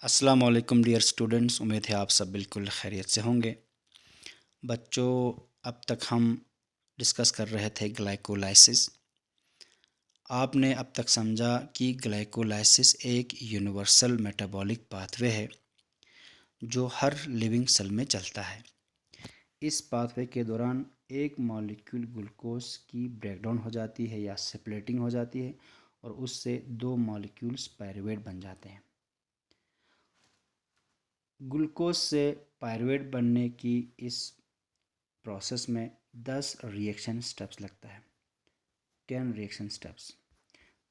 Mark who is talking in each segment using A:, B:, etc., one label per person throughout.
A: अस्सलाम वालेकुम dear students. उम्मीद है आप सब बिल्कुल खैरियत से होंगे। बच्चों, अब तक हम डिस्कस कर रहे थे ग्लाइकोलाइसिस। आपने अब तक समझा कि ग्लाइकोलाइसिस एक यूनिवर्सल मेटाबॉलिक पाथवे है जो हर लिविंग सेल में चलता है। इस पाथवे के दौरान एक मॉलिक्यूल ग्लूकोज की ब्रेकडाउन हो जाती है या सेपरेटिंग हो जाती है और उससे दो मॉलिक्यूल्स पायरुवेट बन जाते हैं। ग्लूकोज से पायरुवेट बनने की इस प्रोसेस में 10 रिएक्शन स्टेप्स लगता है, 10 रिएक्शन स्टेप्स।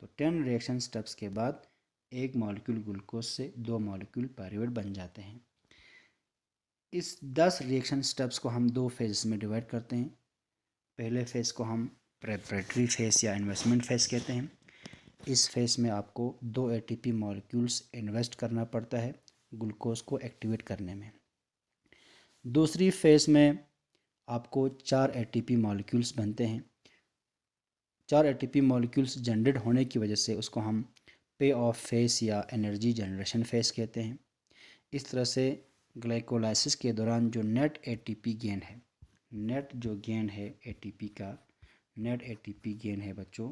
A: तो 10 रिएक्शन स्टेप्स के बाद एक मॉलिक्यूल ग्लूकोज से दो मॉलिक्यूल पायरुवेट बन जाते हैं। इस 10 रिएक्शन स्टेप्स को हम दो फेजेस में डिवाइड करते हैं। पहले फेज़ को हम प्रेपरेटरी फेज़ या इन्वेस्टमेंट फेज़ कहते हैं। इस फेज़ में आपको दो एटीपी मॉलिक्यूल्स इन्वेस्ट करना पड़ता है ग्लूकोज को एक्टिवेट करने में। दूसरी फेज़ में आपको 4 एटीपी मॉलिक्यूल्स बनते हैं। 4 एटीपी मॉलिक्यूल्स जनरेट होने की वजह से उसको हम पे ऑफ फेज़ या एनर्जी जनरेशन फेज़ कहते हैं। इस तरह से ग्लाइकोलाइसिस के दौरान जो नेट एटीपी गेन है, नेट जो गेन है एटीपी का, नेट एटीपी गेन है बच्चों,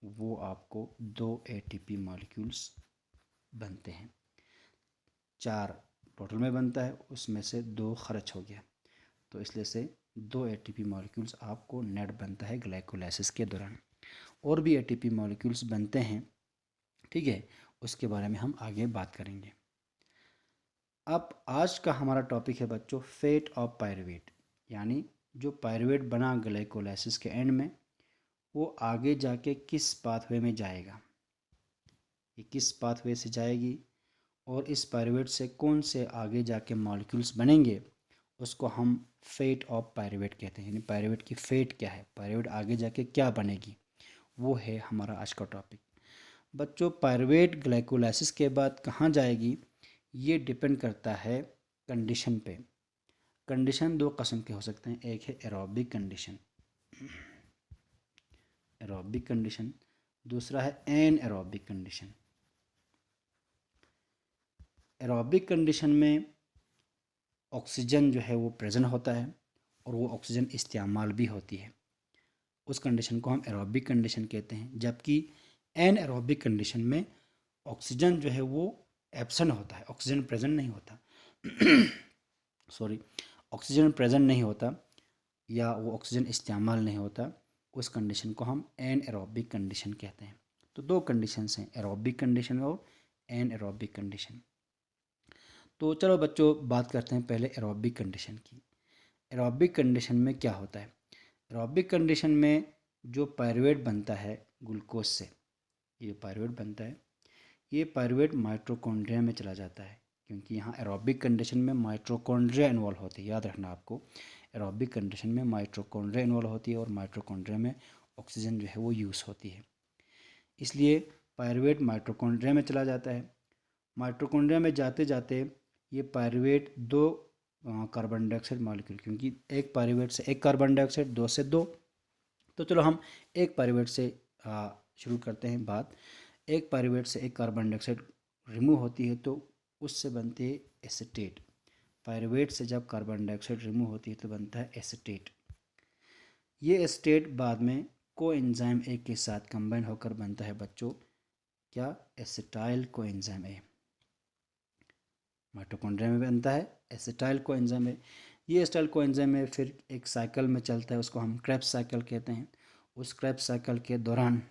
A: वो आपको दो एटीपी मॉलिक्यूल्स बनते हैं। 4 टोटल में बनता है, उसमें से दो खर्च हो गया, तो इसलिए से दो एटीपी मॉलिक्यूल्स आपको नेट बनता है ग्लाइकोलाइसिस के दौरान। और भी एटीपी मॉलिक्यूल्स बनते हैं, ठीक है, उसके बारे में हम आगे बात करेंगे। अब आज का हमारा टॉपिक है बच्चों फेट ऑफ पायरुवेट, यानी जो पायरुवेट बना ग्लाइकोलाइसिस के एंड में, वो आगे जाके किस पाथवे में जाएगा, ये किस पाथवे से जाएगी और इस पायरुवेट से कौन से आगे जाके मॉलिक्यूल्स बनेंगे, उसको हम फेट ऑफ पायरुवेट कहते हैं। यानी पायरुवेट की फेट क्या है, पायरुवेट आगे जाके क्या बनेगी, वो है हमारा आज का टॉपिक। बच्चों, पायरुवेट ग्लाइकोलाइसिस के बाद कहाँ जाएगी, ये डिपेंड करता है कंडीशन पे। कंडीशन दो किस्म के हो सकते हैं, एक है एरोबिक कंडीशन, एरोबिक कंडीशन, दूसरा है anaerobic condition. Aerobic condition में ऑक्सीजन जो है वो प्रेजेंट होता है और वो ऑक्सीजन इस्तेमाल भी होती है, उस कंडीशन को हम एरोबिक कंडीशन कहते हैं। जबकि एन एरोबिक कंडीशन में ऑक्सीजन जो है वो एब्सेंट होता है, ऑक्सीजन प्रेजेंट नहीं होता सॉरी, ऑक्सीजन प्रेजेंट नहीं होता या वो ऑक्सीजन इस्तेमाल नहीं होता, उस कंडीशन को हम एन एरोबिक कंडीशन कहते हैं। तो दो कंडीशंस हैं, एरोबिक कंडीशन और एन एरोबिक कंडीशन। तो चलो बच्चों बात करते हैं पहले एरोबिक कंडीशन की। एरोबिक कंडीशन में क्या होता है, एरोबिक कंडीशन में जो पायरुवेट बनता है ग्लूकोज से, ये पायरुवेट बनता है, ये पायरुवेट माइटोकॉन्ड्रिया में चला जाता है, क्योंकि यहाँ एरोबिक कंडीशन में माइटोकॉन्ड्रिया इन्वॉल्व होती है। याद रखना आपको, एरोबिक कंडीशन में माइटोकॉन्ड्रिया इन्वॉल्व होती है और माइटोकॉन्ड्रिया में ऑक्सीजन जो है वो यूज़ होती है, इसलिए पायरुवेट माइटोकॉन्ड्रिया में चला जाता है। माइटोकॉन्ड्रिया में जाते जाते ये पायरुवेट दो कार्बन डाइऑक्साइड मॉलिक्यूल, क्योंकि एक पायरुवेट से एक कार्बन डाइऑक्साइड, दो से दो, तो चलो हम एक पायरुवेट से शुरू करते हैं बात। एक पायरुवेट से एक कार्बन डाइऑक्साइड रिमूव होती है तो उससे बनती है एसीटेट। पायरुवेट से जब कार्बन डाइऑक्साइड रिमूव होती है तो बनता है एसीटेट। ये एसीटेट बाद में कोएंजाइम ए के साथ कंबाइन होकर बनता है बच्चों क्या, एसिटाइल कोएंजाइम ए। माइटोकॉन्ड्रिया में बनता है एसिटाइल कोएंजाइम ए। ये एसिटाइल कोएंजाइम ए फिर एक साइकिल में चलता है, उसको हम क्रेब्स साइकिल कहते हैं। उस क्रेब्स साइकिल के दौरान,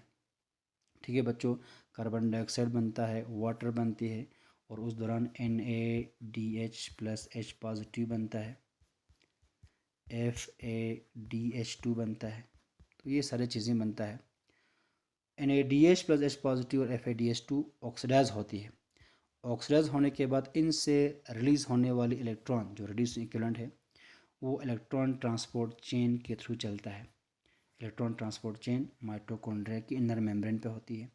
A: ठीक है बच्चों, कार्बन डाइऑक्साइड बनता है, वाटर बनती है और उस दौरान NaDH प्लस H पॉजिटिव बनता है, FADH2 बनता है, तो ये सारी चीज़ें बनता है। NaDH प्लस H पॉजिटिव और FADH2 ऑक्सीडाइज होती है। ऑक्सीडाइज होने के बाद इनसे रिलीज़ होने वाली इलेक्ट्रॉन जो रेडियोसिन इक्विवेलेंट है, वो इलेक्ट्रॉन ट्रांसपोर्ट चेन के थ्रू चलता है। इलेक्ट्रॉन ट्रांसपोर्ट चेन माइटोकॉन्ड्रिया की इनर मेम्ब्रेन पे होती है।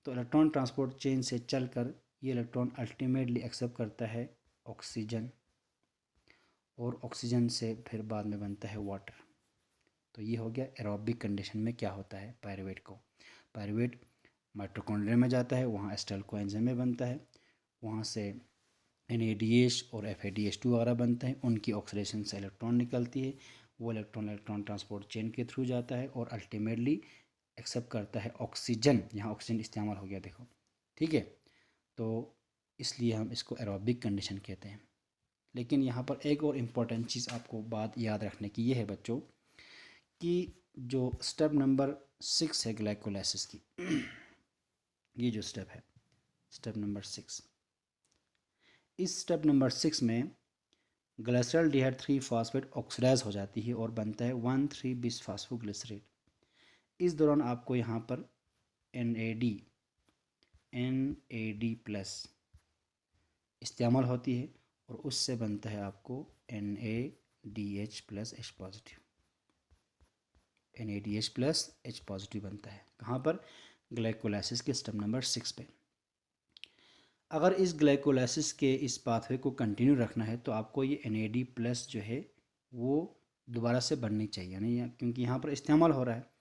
A: तो इलेक्ट्रॉन ट्रांसपोर्ट चेन से चलकर ये इलेक्ट्रॉन अल्टीमेटली एक्सेप्ट करता है ऑक्सीजन और ऑक्सीजन से फिर बाद में बनता है वाटर। तो ये हो गया एरोबिक कंडीशन में क्या होता है पायरुवेट को। पायरुवेट माइटोकॉन्ड्रिया में जाता है, वहाँ एसिटाइल कोएंजाइम में बनता है, वहाँ से NADH और FADH2 वगैरह बनते हैं, उनकी ऑक्सीडेशन से इलेक्ट्रॉन निकलती है, वो इलेक्ट्रॉन ट्रांसपोर्ट चेन के थ्रू जाता है और अल्टीमेटली एक्सेप्ट करता है ऑक्सीजन। यहाँ ऑक्सीजन इस्तेमाल हो गया देखो, ठीक है। तो इसलिए हम इसको एरोबिक कंडीशन कहते हैं। लेकिन यहाँ पर एक और इम्पोर्टेंट चीज़ आपको बात याद रखने की ये है बच्चों कि जो स्टेप नंबर 6 है ग्लाइकोलाइसिस की ये जो स्टेप है स्टेप नंबर 6, इस स्टेप नंबर 6 में ग्लिसरॉल्डिहाइड 3 फॉस्फेट ऑक्सीडाइज हो जाती है और बनता है 1,3 बिसफॉस्फोग्लिसरेट। इस दौरान आपको यहाँ पर NAD प्लस इस्तेमाल होती है और उससे बनता है आपको NADH plus H positive, NADH plus H positive बनता है। कहाँ पर? ग्लाइकोलाइसिस के स्टेप नंबर 6 पे। अगर इस ग्लाइकोलाइसिस के इस पाथवे को कंटिन्यू रखना है तो आपको ये NAD प्लस जो है वो दोबारा से बननी चाहिए, नहीं, क्योंकि यहाँ पर इस्तेमाल हो रहा है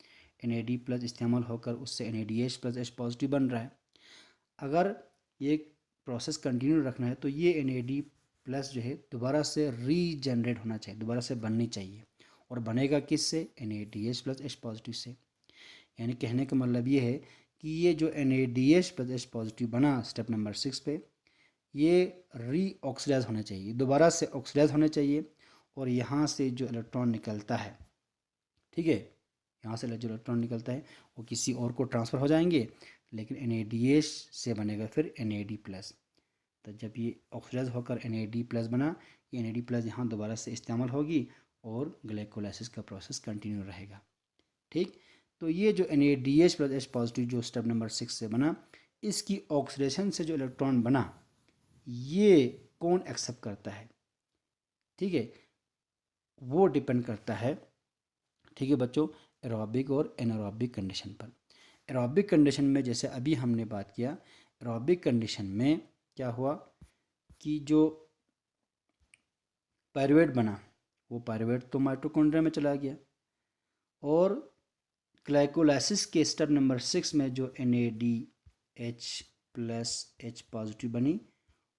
A: NAD प्लस इस्तेमाल होकर उससे NADH प्लस H पॉजिटिव बन रहा है। अगर ये प्रोसेस कंटिन्यू रखना है तो ये NAD प्लस जो है दोबारा से रीजनरेट होना चाहिए, दोबारा से बननी चाहिए। और बनेगा किससे? NADH प्लस H पॉजिटिव से। यानी कहने का मतलब ये है कि ये जो NADH प्लस H पॉजिटिव बना स्टेप नंबर 6 पे, ये रीऑक्सीडाइज होना चाहिए, दोबारा से ऑक्सीडाइज होना चाहिए। और यहाँ से जो इलेक्ट्रॉन निकलता है, ठीक है, यहाँ से जो इलेक्ट्रॉन निकलता है वो किसी और को ट्रांसफ़र हो जाएंगे, लेकिन NADH से बनेगा फिर NAD प्लस। तो जब ये ऑक्सीडाइज होकर NAD प्लस बना, ये NAD प्लस यहाँ दोबारा से इस्तेमाल होगी और ग्लाइकोलाइसिस का प्रोसेस कंटिन्यू रहेगा, ठीक। तो ये जो NADH प्लस H पॉजिटिव जो स्टेप नंबर 6 से बना, इसकी ऑक्सीडेशन से जो इलेक्ट्रॉन बना ये कौन एक्सेप्ट करता है, ठीक है, वो डिपेंड करता है, ठीक है बच्चों, एरोबिक और एनारोबिक कंडीशन पर। एरोबिक कंडीशन में जैसे अभी हमने बात किया, एरोबिक कंडीशन में क्या हुआ कि जो पायरुवेट बना वो पायरुवेट तो माइटोकॉन्ड्रिया में चला गया, और ग्लाइकोलाइसिस के स्टेप नंबर 6 में जो NADH प्लस H पॉजिटिव बनी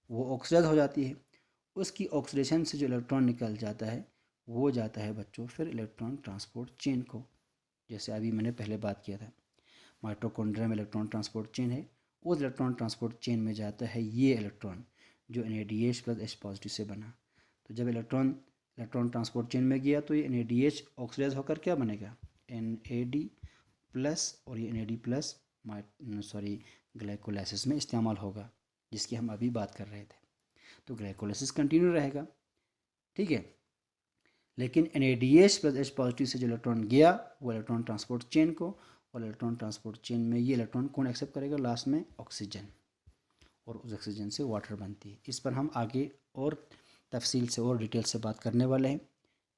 A: वो ऑक्सीडाइज हो जाती है। उसकी ऑक्सीडेशन से जो इलेक्ट्रॉन निकल जाता है वो जाता है बच्चों फिर इलेक्ट्रॉन ट्रांसपोर्ट चेन को। जैसे अभी मैंने पहले बात किया था, माइटोकॉन्ड्रिया में इलेक्ट्रॉन ट्रांसपोर्ट चेन है, उस इलेक्ट्रॉन ट्रांसपोर्ट चेन में जाता है ये इलेक्ट्रॉन जो NADH प्लस H पॉजिटिव से बना। तो जब इलेक्ट्रॉन ट्रांसपोर्ट चेन में गया तो ये NADH ऑक्सीडाइज होकर क्या बनेगा? NAD प्लस, और ये NAD प्लस ग्लाइकोलाइसिस में इस्तेमाल होगा, जिसकी हम अभी बात कर रहे थे। तो ग्लाइकोलाइसिस कंटिन्यू रहेगा, ठीक है। लेकिन NADH प्लस H पॉजिटिव से जो इलेक्ट्रॉन गया वो इलेक्ट्रॉन ट्रांसपोर्ट चेन को, और इलेक्ट्रॉन ट्रांसपोर्ट चेन में ये इलेक्ट्रॉन कौन एक्सेप्ट करेगा? लास्ट में ऑक्सीजन, और उस ऑक्सीजन से वाटर बनती है। इस पर हम आगे और तफसील से और डिटेल से बात करने वाले हैं,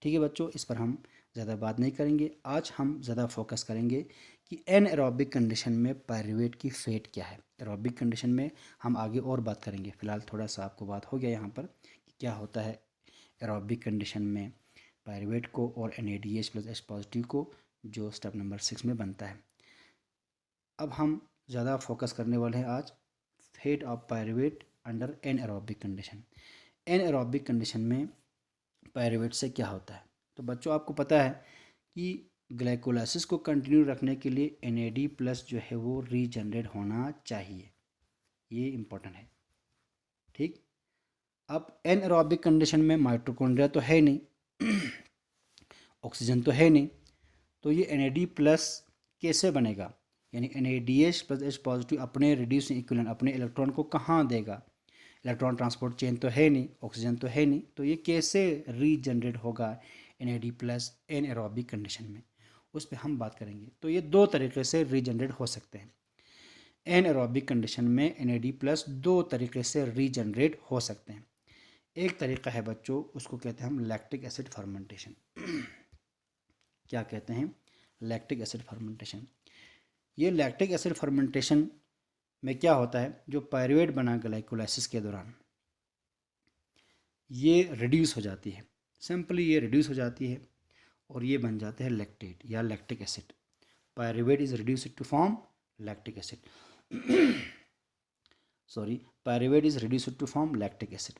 A: ठीक है बच्चों। इस पर हम ज़्यादा बात नहीं करेंगे, आज हम ज़्यादा फोकस करेंगे कि एनएरोबिक कंडीशन में पायरुवेट की फेट क्या है। एरोबिक कंडीशन में हम आगे और बात करेंगे, फ़िलहाल थोड़ा सा आपको बात हो गया यहाँ पर कि क्या होता है एरोबिक कंडीशन में पायरुवेट को और NADH प्लस H पॉजिटिव को जो स्टेप नंबर 6 में बनता है। अब हम ज़्यादा फोकस करने वाले हैं आज fate of pyruvate under anaerobic condition. Anaerobic condition में पायरुवेट से क्या होता है? तो बच्चों आपको पता है कि ग्लाइकोलाइसिस को कंटिन्यू रखने के लिए NAD प्लस जो है वो रीजनरेट होना चाहिए, ये इम्पोर्टेंट है, ठीक। अब एनएरोबिक कंडीशन में माइटोकॉन्ड्रिया तो है नहीं, ऑक्सीजन तो है नहीं, तो ये NAD प्लस कैसे बनेगा? यानी NADH प्लस H पॉजिटिव अपने रिड्यूसिंग इक्विवेलेंट अपने इलेक्ट्रॉन को कहाँ देगा? इलेक्ट्रॉन ट्रांसपोर्ट चेन तो है नहीं, ऑक्सीजन तो है नहीं, तो ये कैसे रीजनरेट होगा NAD प्लस एनएरोबिक कंडीशन में? उस पर हम बात करेंगे। तो ये दो तरीके से रीजनरेट हो सकते हैं। एनएरोबिक कंडीशन में NAD प्लस दो तरीके से रीजनरेट हो सकते हैं। एक तरीका है बच्चों, उसको कहते हैं हम लैक्टिक एसिड फर्मेंटेशन। क्या कहते हैं? Lactic acid fermentation. ये लैक्टिक एसिड फर्मेंटेशन में क्या होता है, जो पायरुवेट बना ग्लाइकोलाइसिस के दौरान ये रिड्यूस हो जाती है, सिंपली ये रिड्यूस हो जाती है और ये बन जाते हैं लैक्टेट या lactic acid. Pyruvate is reduced to form lactic acid. Pyruvate is reduced to form lactic acid.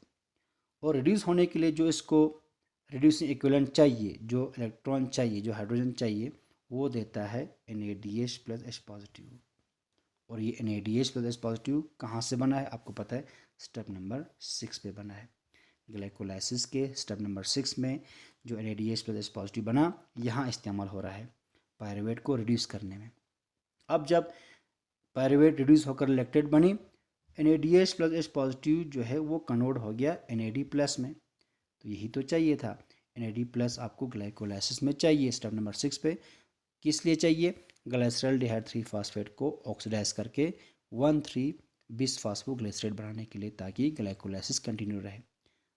A: और रिड्यूस होने के लिए जो इसको रिड्यूसिंग इक्विवेलेंट चाहिए, जो इलेक्ट्रॉन चाहिए, जो हाइड्रोजन चाहिए, वो देता है NADH प्लस H पॉजिटिव। और ये NADH प्लस H पॉजिटिव कहाँ से बना है आपको पता है, स्टेप नंबर 6 पे बना है। ग्लाइकोलाइसिस के स्टेप नंबर 6 में जो NADH प्लस H पॉजिटिव बना, यहाँ इस्तेमाल हो रहा है पायरुवेट को रिड्यूस करने में। अब जब पायरुवेट रिड्यूस होकर लैक्टेट बनी, NADH प्लस H पॉजिटिव जो है वो कन्वर्ट हो गया NAD प्लस में। तो यही तो चाहिए था, NAD प्लस आपको ग्लाइकोलाइसिस में चाहिए स्टेप नंबर 6 पे। किस लिए चाहिए, ग्लाइसरॉल्डिहाइड 3 फास्फेट को ऑक्सीडाइज करके 1,3 बिस फास्फोग्लिसराइड बनाने के लिए, ताकि ग्लाइकोलाइसिस कंटिन्यू रहे।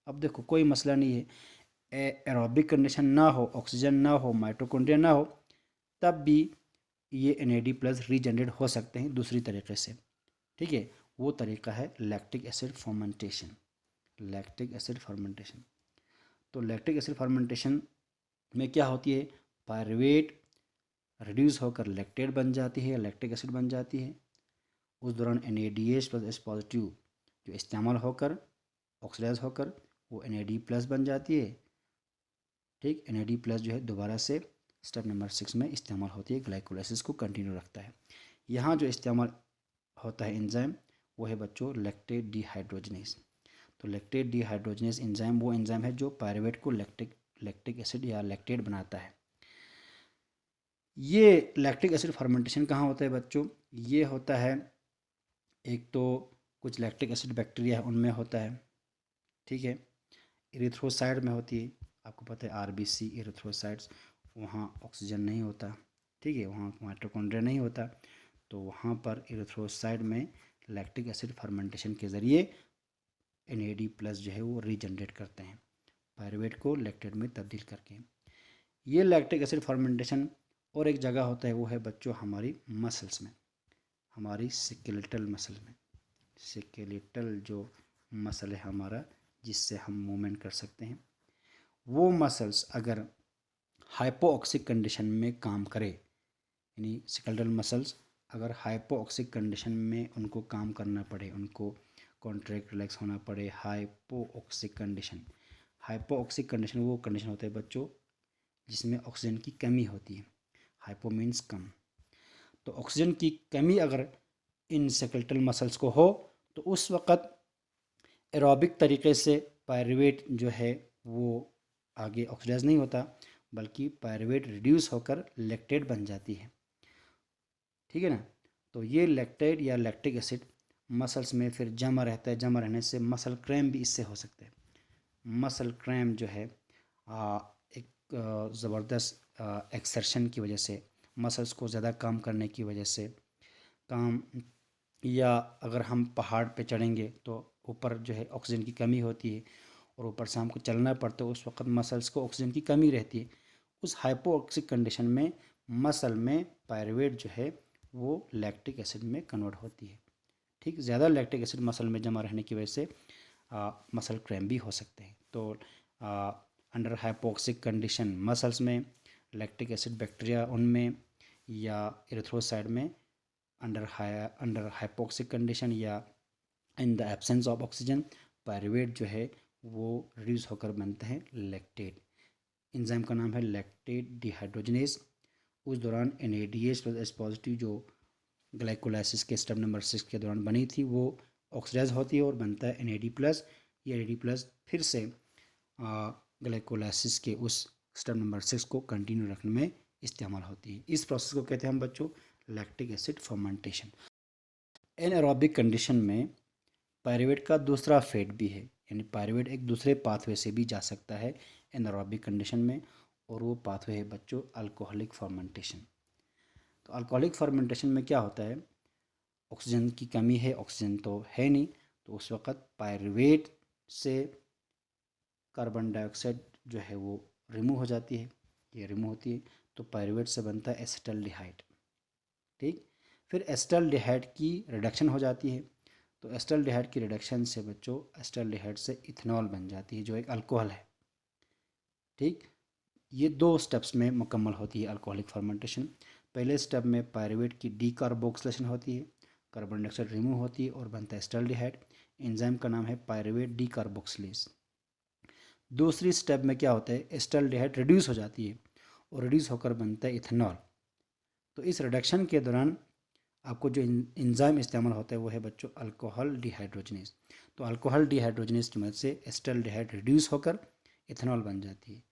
A: अब देखो कोई मसला नहीं है, एरोबिक कंडीशन ना हो, ऑक्सीजन ना हो, माइटोकॉन्ड्रिया ना हो, तब भी ये NAD प्लस रीजनरेट हो सकते हैं दूसरी तरीके से। ठीक है, वो तरीका है lactic acid fermentation. Lactic acid fermentation, तो लैक्टिक एसिड फर्मेंटेशन में क्या होती है, पायरुवेट रिड्यूस होकर लैक्टेट बन जाती है, लैक्टिक एसिड बन जाती है। उस दौरान NADH प्लस H पॉजिटिव जो इस्तेमाल होकर ऑक्सीडाइज होकर वो NAD प्लस बन जाती है। ठीक, NAD प्लस जो है दोबारा से स्टेप नंबर 6 में इस्तेमाल होती है, ग्लाइकोलाइसिस को कंटिन्यू रखता है। यहाँ जो इस्तेमाल होता है एंजाइम, वो है बच्चों लैक्टेट डिहाइड्रोजनेस। तो लैक्टेट डिहाइड्रोजनेस एंजाइम वो एंजाइम है जो पायरुवेट को लैक्टिक एसिड या लैक्टेट बनाता है। ये लैक्टिक एसिड फर्मेंटेशन कहाँ होता है बच्चों, ये होता है एक तो कुछ लैक्टिक एसिड बैक्टीरिया है उनमें होता है। ठीक है, इरिथ्रोसाइड में होती है, आपको पता है RBC इरिथ्रोसाइड्स, वहाँ ऑक्सीजन नहीं होता। ठीक है, वहाँ माइटोकॉन्ड्रिया नहीं होता, तो वहाँ पर इरिथ्रोसाइड में लैक्टिक एसिड फर्मेंटेशन के ज़रिए NAD प्लस जो है वो रीजनरेट करते हैं पायरुवेट को लैक्टेट में तब्दील करके। ये लैक्टिक एसिड फर्मेंटेशन और एक जगह होता है, वो है बच्चों हमारी मसल्स में, हमारी स्केलेटल मसल में। स्केलेटल जो मसल है हमारा, जिससे हम मूवमेंट कर सकते हैं, वो मसल्स अगर हाइपोऑक्सिक कंडीशन में काम करे, यानी स्केलेटल मसल्स अगर हाइपोऑक्सिक कंडीशन में उनको काम करना पड़े, उनको कॉन्ट्रैक्ट रिलैक्स होना पड़े, हाइपोऑक्सिक कंडीशन। हाइपोऑक्सिक कंडीशन वो कंडीशन होता है बच्चों जिसमें ऑक्सीजन की कमी होती है। हाइपो मीन्स कम, तो ऑक्सीजन की कमी अगर इन स्केलेटल मसल्स को हो, तो उस वक़्त एरोबिक तरीके से पायरुवेट जो है वो आगे ऑक्सीडाइज नहीं होता, बल्कि पायरुवेट रिड्यूस होकर लैक्टेट बन जाती है। ठीक है ना, तो ये लैक्टेट या लैक्टिक एसिड मसल्स में फिर जमा रहता है, जमा रहने से मसल क्रैम्प भी इससे हो सकते हैं। मसल क्रैम्प जो है एक ज़बरदस्त एक्सर्शन की वजह से, मसल्स को ज़्यादा काम करने की वजह से काम, या अगर हम पहाड़ पे चढ़ेंगे तो ऊपर जो है ऑक्सीजन की कमी होती है और ऊपर से हमको चलना पड़ता है, उस वक्त मसल्स को ऑक्सीजन की कमी रहती है। उस हाइपोऑक्सिक कंडीशन में मसल में पायरुवेट जो है वो लैक्टिक एसिड में कन्वर्ट होती है। ठीक, ज़्यादा लैक्टिक एसिड मसल में जमा रहने की वजह से मसल क्रैम्प भी हो सकते हैं। तो अंडर हाइपोक्सिक कंडीशन मसल्स में, लैक्टिक एसिड बैक्टीरिया उनमें, या इरिथ्रोसाइड में अंडर हाइपोक्सिक कंडीशन या in the absence of oxygen, pyruvate जो है वो रिड्यूस होकर बनता है लैक्टेट। एंजाइम का नाम है लैक्टेट डिहाइड्रोजनेस। उस दौरान NADH प्लस H पॉजिटिव जो ग्लाइकोलाइसिस के स्टेप नंबर 6 के दौरान बनी थी, वो ऑक्सीडाइज होती है और बनता है NAD प्लस। ये NAD प्लस फिर से ग्लाइकोलाइसिस के उस स्टेप नंबर 6 को कंटिन्यू रखने में इस्तेमाल होती है। इस प्रोसेस को कहते हैं हम बच्चों lactic acid fermentation. Anaerobic condition में पायरुवेट का दूसरा फेट भी है, यानी पायरुवेट एक दूसरे पाथवे से भी जा सकता है एनारोबिक कंडीशन में, और वो पाथवे है बच्चों अल्कोहलिक फर्मेंटेशन। तो अल्कोहलिक फर्मेंटेशन में क्या होता है, ऑक्सीजन की कमी है, ऑक्सीजन तो है नहीं, तो उस वक़्त पायरुवेट से कार्बन डाइऑक्साइड जो है वो रिमूव हो जाती है, ये रिमूव होती है, तो पायरुवेट से बनता है एसिटाल्डिहाइड। ठीक, फिर एसिटाल्डिहाइड की रिडक्शन हो जाती है, तो एसिटाल्डिहाइड की रिडक्शन से बच्चों एसिटाल्डिहाइड से इथेनॉल बन जाती है जो एक अल्कोहल है। ठीक, ये 2 स्टेप्स में मुकम्मल होती है अल्कोहलिक फर्मेंटेशन। पहले स्टेप में पायरुवेट की डीकार्बोक्सिलेशन होती है, कार्बन डाइऑक्साइड रिमूव होती है और बनता है एस्टल्डिहाइड। एंजाइम का नाम है पायरुवेट डी कार्बोक्सिलेज। दूसरी स्टेप में क्या होता है, एस्टल्डिहाइड रिड्यूस हो जाती है और रिड्यूस होकर बनता है इथेनॉल। तो इस रिडक्शन के दौरान आपको जो एंजाइम इस्तेमाल होता है वो है बच्चों अल्कोहल डिहाइड्रोजनेज। तो अल्कोहल डिहाइड्रोजनेज की मदद से एस्टल्डिहाइड रिड्यूस होकर इथेनॉल बन जाती है।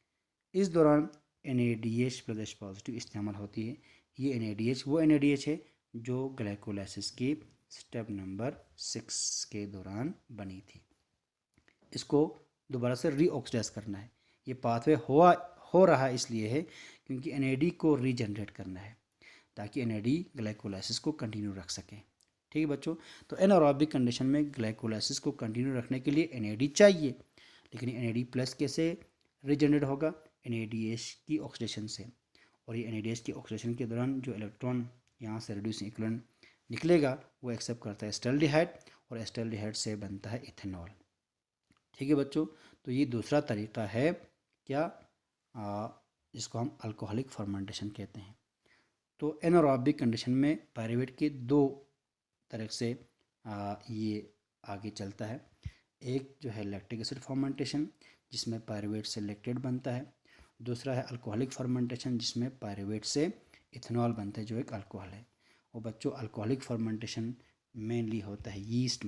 A: इस दौरान NADH प्लस H पॉजिटिव इस्तेमाल होती है। ये NADH वो NADH है जो ग्लाइकोलाइसिस की स्टेप नंबर 6 के दौरान बनी थी। इसको दोबारा से रीऑक्सीडाइज करना है। ये पाथवे हो रहा इसलिए है क्योंकि NAD को रीजनरेट करना है ताकि NAD ग्लाइकोलाइसिस को कंटिन्यू रख सके। ठीक है बच्चों, तो एनारोबिक कंडीशन में ग्लाइकोलाइसिस को कंटिन्यू रखने के लिए NAD चाहिए, लेकिन NAD प्लस कैसे रीजनरेट होगा, NADH की ऑक्सीडेशन से। और ये NADH की ऑक्सीडेशन के दौरान जो इलेक्ट्रॉन यहाँ से रिड्यूसिंग इक्विवेलेंट निकलेगा वो एक्सेप्ट करता है एस्टल्डिहाइड और एस्टल्डिहाइड से बनता है इथेनॉल। ठीक है बच्चों, तो ये दूसरा तरीका है क्या, जिसको हम अल्कोहलिक फर्मेंटेशन कहते हैं। तो एनारोबिक कंडीशन में पायरुवेट के दो तरह से ये आगे चलता है। एक जो है लैक्टिक एसिड फर्मेंटेशन जिसमें पायरुवेट से लैक्टेट बनता है। दूसरा है अल्कोहलिक फर्मेंटेशन जिसमें पायरुवेट से इथेनॉल बनता है जो एक अल्कोहल है। और बच्चों अल्कोहलिक फर्मेंटेशन मेनली होता है यीस्ट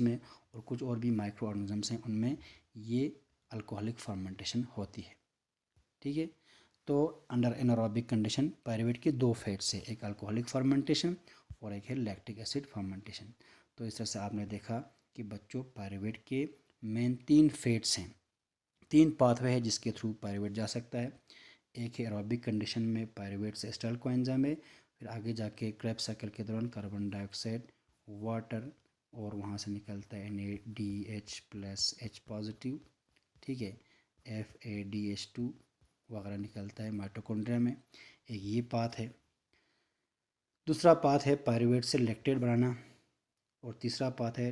A: में और कुछ और भी माइक्रो ऑर्गेनिजम्स हैं उनमें ये अल्कोहलिक फर्मेंटेशन होती है। ठीक है, तो अंडर एनारोबिक कंडीशन पायरुवेट के दो फेट्स है, एक अल्कोहलिक फर्मेंटेशन और एक है लैक्टिक एसिड फर्मेंटेशन। तो इस तरह से आपने देखा कि बच्चों पायरुवेट के मेन 3 फेट्स हैं, 3 पाथवे है जिसके थ्रू पायरुवेट जा सकता है। एक है एरोबिक कंडीशन में पायरुवेट से एस्टाइल कोएंजाइम है, फिर आगे जाके क्रेब्स साइकिल के दौरान कार्बन डाइऑक्साइड, वाटर और वहाँ से निकलता है NADH प्लस H पॉजिटिव। ठीक है, FADH2 वगैरह निकलता है माइटोकॉन्ड्रिया में। एक ये पाथ है। दूसरा पाथ है पायरुवेट से लैक्टेट बनाना और तीसरा पाथ है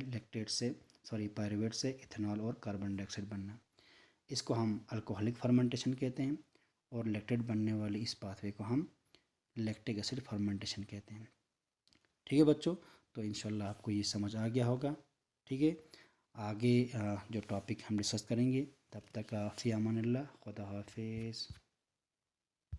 A: पायरुवेट से इथेनॉल और कार्बन डाइऑक्साइड बनना। इसको हम अल्कोहलिक फर्मेंटेशन कहते हैं और लैक्टेट बनने वाली इस पाथवे को हम लैक्टिक एसिड फर्मेंटेशन कहते हैं। ठीक है बच्चों, तो इंशाल्लाह आपको ये समझ आ गया होगा। ठीक है, आगे जो टॉपिक हम डिस्कस करेंगे, तब तक फ़ी अमानिल्लाह, खुदा हाफिज़।